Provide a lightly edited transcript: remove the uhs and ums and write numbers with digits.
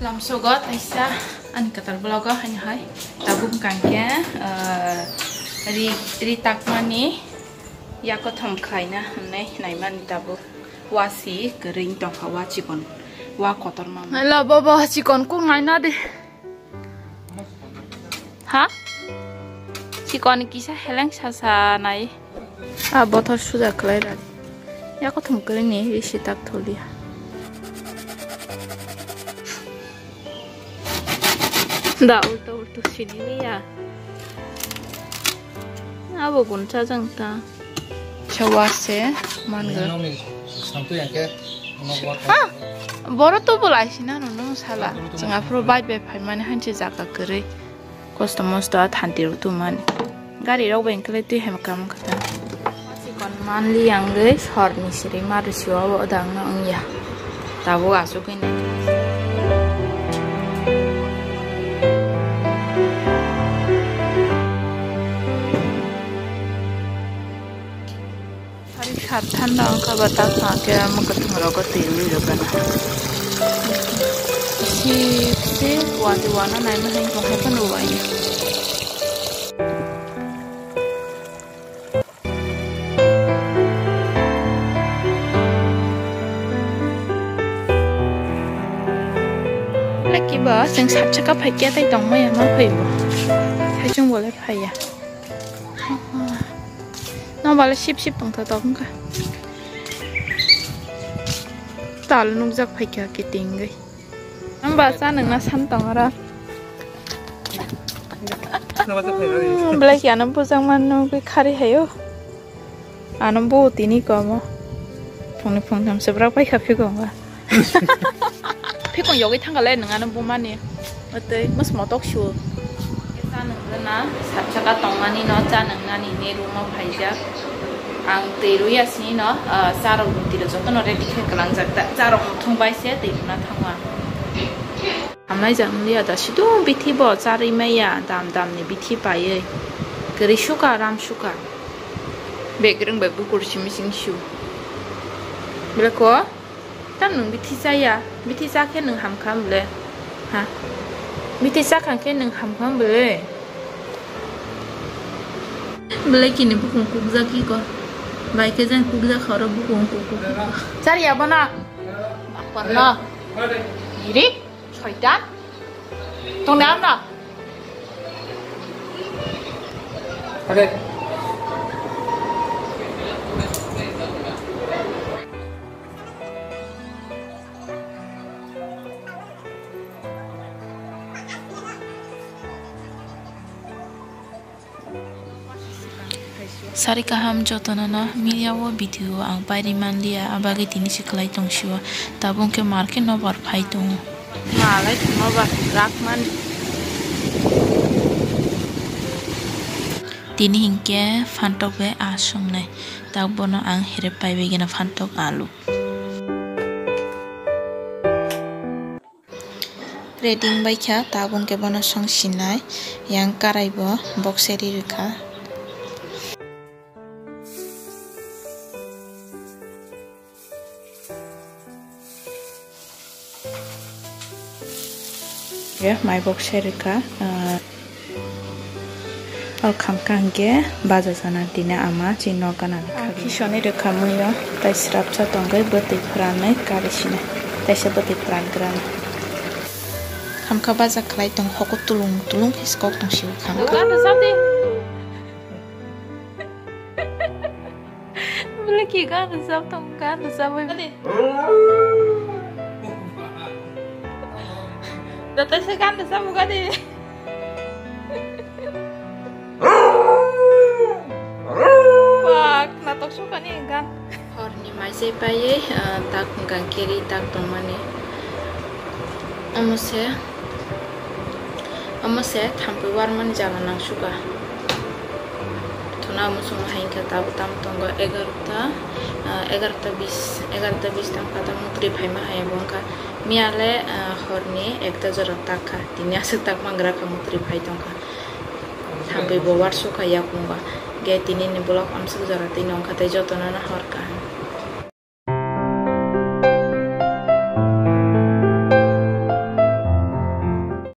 Lamsogot aisa an katar blogo han hai tabum kangke ritakmani yako thamkhaina nei naimani tabu wasi gering tongkha wa chikon wa kotor ma la baba chikon ko ngaina de ha chikon kisa heleng sasa nai a bothor suja khlai ra yako thamkre ni risitak tholia da ulto sini ya abo guncha jangta chawase manga boro to bolaisi na no sala janga pro bai be phai mane hanche jaka kare customers to thantiru tu man gari ro ben kle tu hem kam khata sikon man li yang ge sor ni sri maru siwa bo dang na angya tabo asu kin Thanda angka bata ke makatung rogo tiru jogana si wadi-wana nai maheng kong hepan uwai lagi ba sing sapchaka phaikia tai tong mai ma phaibo thaichung bole phaiya nó bảo là ship tổng thợ tông cả tao là nông dân phải kia cái tiền người anh bà sao đừng là săn tổng ra bây giờ anh bố sang man nó cái khari hay ô anh bố tí ní có mà phong thầm sắp ra phải khắp phía còn phía còn có cái thằng cái lên anh bố man nè ở đây mất một tóc xù na sapchaka tongmani no chanang nani neru ma phaija ang teru ya sini no saro tiro joto no ready khe kalang jakta charo thungbai se teuna thangwa amnai jangli ada sidu bithi bo chari maya dam ni bithi paye gari shuka ram shuka begreng babu kursi mising shu belako tan nung bithi saya bithi sa khe nung ham kham le ha bithi sa khan khe nung ham kham le Belai kini bukan kukza kiko, baik aja kukza khara bukan kuku. Cari apa nak? Apa Iri, syaitan. Tong dalam nak? Ada. Sari kaham jotonana media wo video ang pairi mandia abagi tini siklai tongsiwa tabung ke market no bar phai tong malai no bar rakman tini hingke fantok be asong nai tabono ang here pai be gena fantok alu reading baikha tabung ke bono song sinai yang karaibo boxeri rika ya my box serika al kham kangge baza sana dina ama chino kana khagi shoni rekha muyo tai srap cha tongai bati pranai karisine tai se bati pran gran kham kha baza khlai tong hoko tulung hiskok tong siu kham ka na samdi bole ki ga na sap tong ka na sabai Datang segan desa buka deh. Wah, natok suka nih kan? Horni masih paye tak ngan kiri tak tomane. Amose thampu warman jalan nang suka. Tuna musuh main kata utam tonggo 11:20 tam kata mutri bhai mahaya bongka miale horni ekta jora taka tini asuk tak mangra ka mutri bhai tongka thampai bo war suka yakunga ge tini ni blok amsuk jora tini ongka te jotona na horka